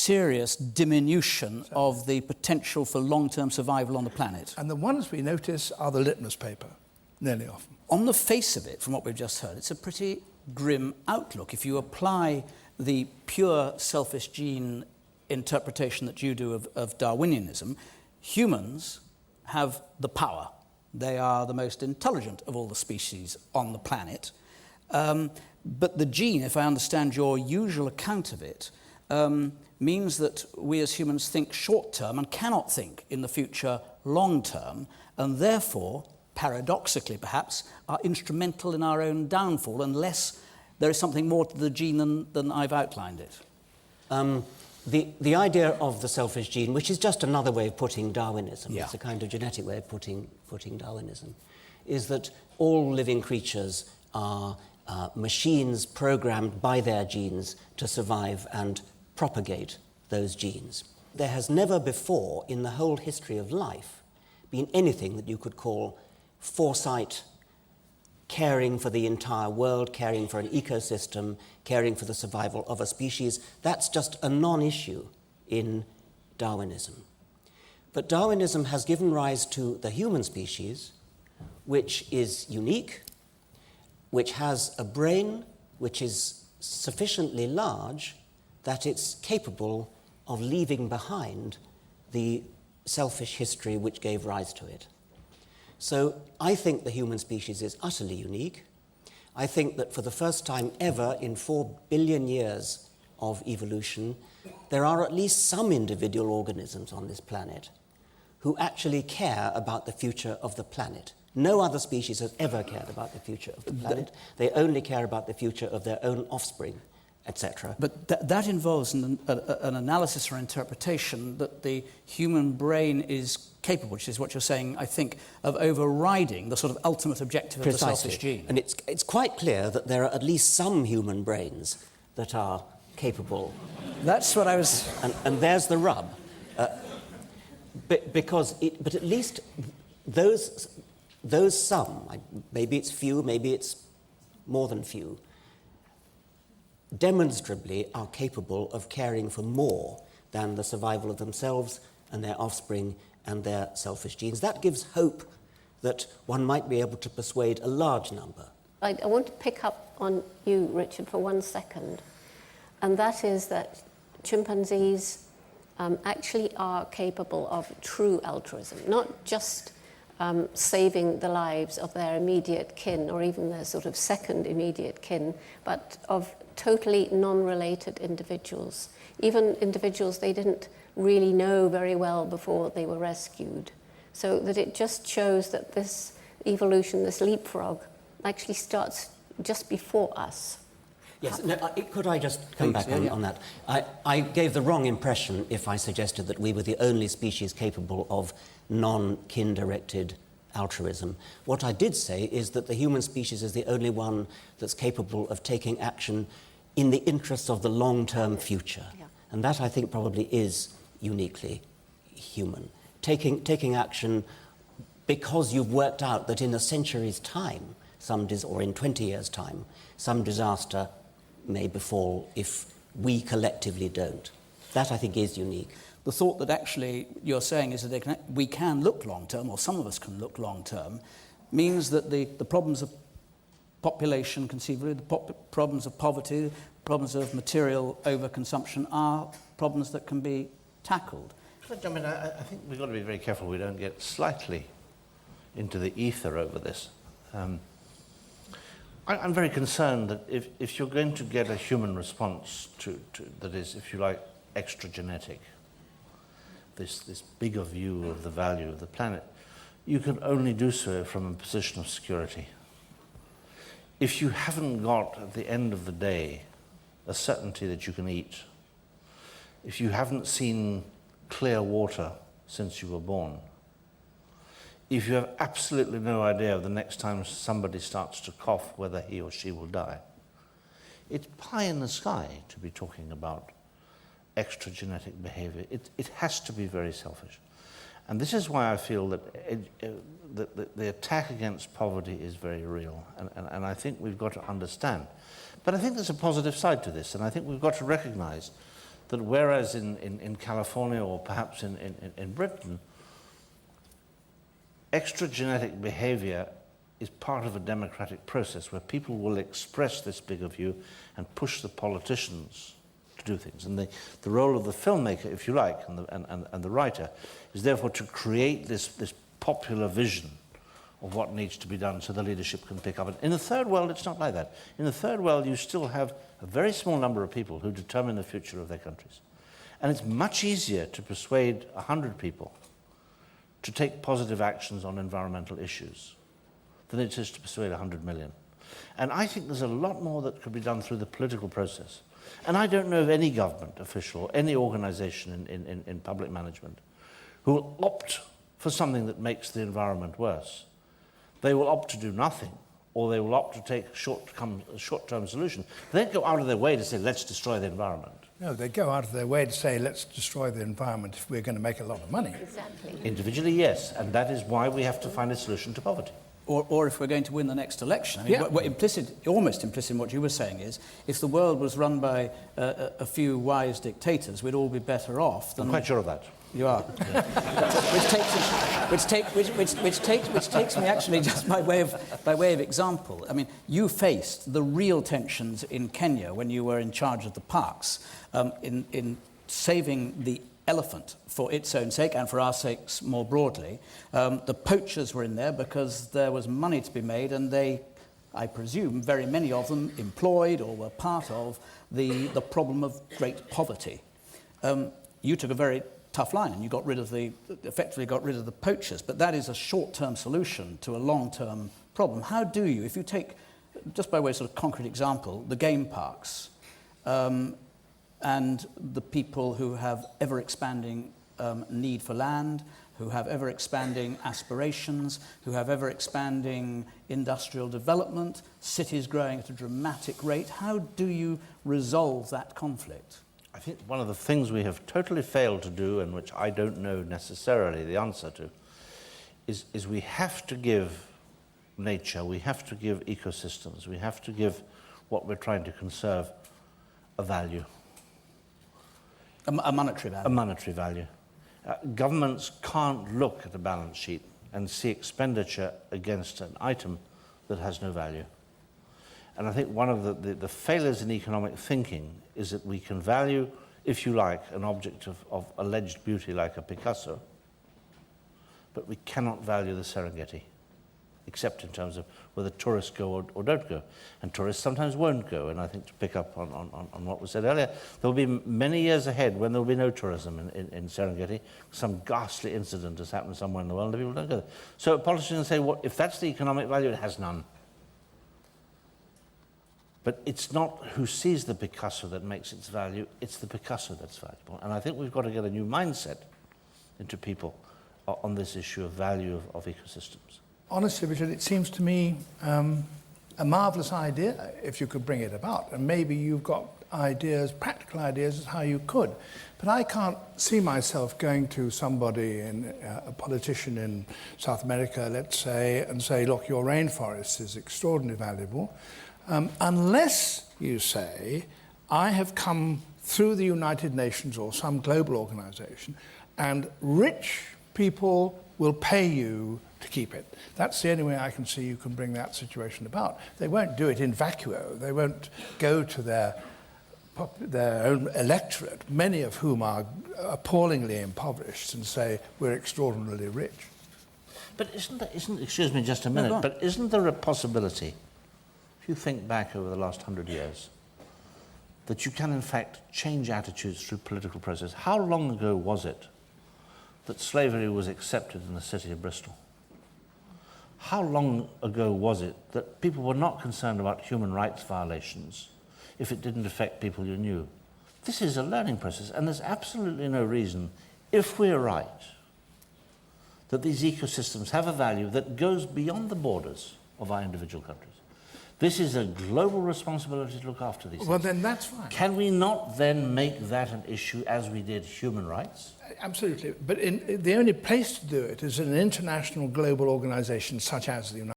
serious diminution of the potential for long-term survival on the planet. And the ones we notice are the litmus paper, nearly often. On the face of it, from what we've just heard, it's a pretty grim outlook. If you apply the pure selfish gene interpretation that you do of Darwinianism, humans have the power. They are the most intelligent of all the species on the planet. But the gene, if I understand your usual account of it, means that we as humans think short-term and cannot think in the future long-term, and therefore, paradoxically perhaps, are instrumental in our own downfall unless there is something more to the gene than I've outlined it. The idea of the selfish gene, which is just another way of putting Darwinism, Yeah. it's a kind of genetic way of putting Darwinism, is that all living creatures are machines programmed by their genes to survive and propagate those genes. There has never before in the whole history of life been anything that you could call foresight, caring for the entire world, caring for an ecosystem, caring for the survival of a species. That's just a non-issue in Darwinism. But Darwinism has given rise to the human species, which is unique, which has a brain which is sufficiently large that it's capable of leaving behind the selfish history which gave rise to it. So I think the human species is utterly unique. I think that for the first time ever in 4 billion years of evolution, there are at least some individual organisms on this planet who actually care about the future of the planet. No other species has ever cared about the future of the planet. They only care about the future of their own offspring, etc. But that involves an analysis or interpretation that the human brain is capable, which is what you're saying, I think, of overriding the sort of ultimate objective of the selfish gene. And it's quite clear that there are at least some human brains that are capable. That's what I was... And there's the rub. But at least those some, maybe it's few, maybe it's more than few, demonstrably are capable of caring for more than the survival of themselves and their offspring and their selfish genes. That gives hope that one might be able to persuade a large number. I want to pick up on you, Richard, for 1 second, and that is that chimpanzees actually are capable of true altruism, not just saving the lives of their immediate kin or even their sort of second immediate kin, but of totally non-related individuals, even individuals they didn't really know very well before they were rescued. So that it just shows that this evolution, this leapfrog, actually starts just before us. Yes, no, could I just come back on that? I gave the wrong impression if I suggested that we were the only species capable of non-kin-directed altruism. What I did say is that the human species is the only one that's capable of taking action in the interests of the long-term future. Yeah. And that, I think, probably is uniquely human. Taking action because you've worked out that in a century's time, or in 20 years' time, some disaster may befall if we collectively don't. That, I think, is unique. The thought that actually you're saying is that we can look long-term, or some of us can look long-term, means that the problems of population, conceivably, the problems of poverty, problems of material overconsumption are problems that can be tackled. I think we've got to be very careful we don't get slightly into the ether over this. I'm very concerned that if you're going to get a human response to that is, if you like, extra-genetic, this bigger view of the value of the planet, you can only do so from a position of security. If you haven't got, at the end of the day, a certainty that you can eat, if you haven't seen clear water since you were born, if you have absolutely no idea of the next time somebody starts to cough whether he or she will die, it's pie in the sky to be talking about extra genetic behavior. It has to be very selfish. And this is why I feel that the attack against poverty is very real, and I think we've got to understand. But I think there's a positive side to this, and I think we've got to recognize that whereas in California or perhaps in Britain, extra genetic behavior is part of a democratic process where people will express this bigger view and push the politicians to do things. And the role of the filmmaker, if you like, and the writer, is therefore to create this popular vision of what needs to be done so the leadership can pick up. And in the third world, it's not like that. In the third world, you still have a very small number of people who determine the future of their countries. And it's much easier to persuade 100 people to take positive actions on environmental issues than it is to persuade 100 million. And I think there's a lot more that could be done through the political process. And I don't know of any government official or any organization in public management who will opt for something that makes the environment worse. They will opt to do nothing, or they will opt to take a short-term solution. They don't go out of their way to say, let's destroy the environment. No, they go out of their way to say, let's destroy the environment if we're going to make a lot of money. Exactly. Individually, yes, and that is why we have to find a solution to poverty. Or if we're going to win the next election. I mean, almost implicit in what you were saying is, if the world was run by a few wise dictators, we'd all be better off than... I'm quite sure of that. You are. which takes me actually just by way of example. I mean, you faced the real tensions in Kenya when you were in charge of the parks in saving the elephant for its own sake and for our sakes more broadly. The poachers were in there because there was money to be made, and they, I presume, very many of them employed or were part of the problem of great poverty. You took a very tough line, and you effectively got rid of the poachers, but that is a short-term solution to a long-term problem. How do you, if you take, just by way of sort of concrete example, the game parks, and the people who have ever-expanding need for land, who have ever-expanding aspirations, who have ever-expanding industrial development, cities growing at a dramatic rate, how do you resolve that conflict? I think one of the things we have totally failed to do, and which I don't know necessarily the answer to, is we have to give nature, we have to give ecosystems, we have to give what we're trying to conserve a value. A monetary value. A monetary value. Governments can't look at a balance sheet and see expenditure against an item that has no value. And I think one of the failures in economic thinking is that we can value, if you like, an object of alleged beauty like a Picasso, but we cannot value the Serengeti, except in terms of whether tourists go or don't go. And tourists sometimes won't go, and I think to pick up on what was said earlier, there will be many years ahead when there will be no tourism in Serengeti. Some ghastly incident has happened somewhere in the world and people don't go there. So politicians say, well, if that's the economic value, it has none. But it's not who sees the Picasso that makes its value, it's the Picasso that's valuable. And I think we've got to get a new mindset into people on this issue of value of ecosystems. Honestly, Richard, it seems to me a marvellous idea if you could bring it about. And maybe you've got ideas, practical ideas as how you could. But I can't see myself going to somebody, a politician in South America, let's say, and say, look, your rainforest is extraordinarily valuable. Unless you say, I have come through the United Nations or some global organization, and rich people will pay you to keep it. That's the only way I can see you can bring that situation about. They won't do it in vacuo. They won't go to their own electorate, many of whom are appallingly impoverished, and say, we're extraordinarily rich. But excuse me just a minute, No, but isn't there a possibility, if you think back over the last 100 years, that you can in fact change attitudes through political process? How long ago was it that slavery was accepted in the city of Bristol? How long ago was it that people were not concerned about human rights violations if it didn't affect people you knew? This is a learning process, and there's absolutely no reason, if we're right, that these ecosystems have a value that goes beyond the borders of our individual countries. This is a global responsibility to look after these things. Well, then that's fine. Can we not then make that an issue as we did human rights? Absolutely. But the only place to do it is in an international global organization such as the United States.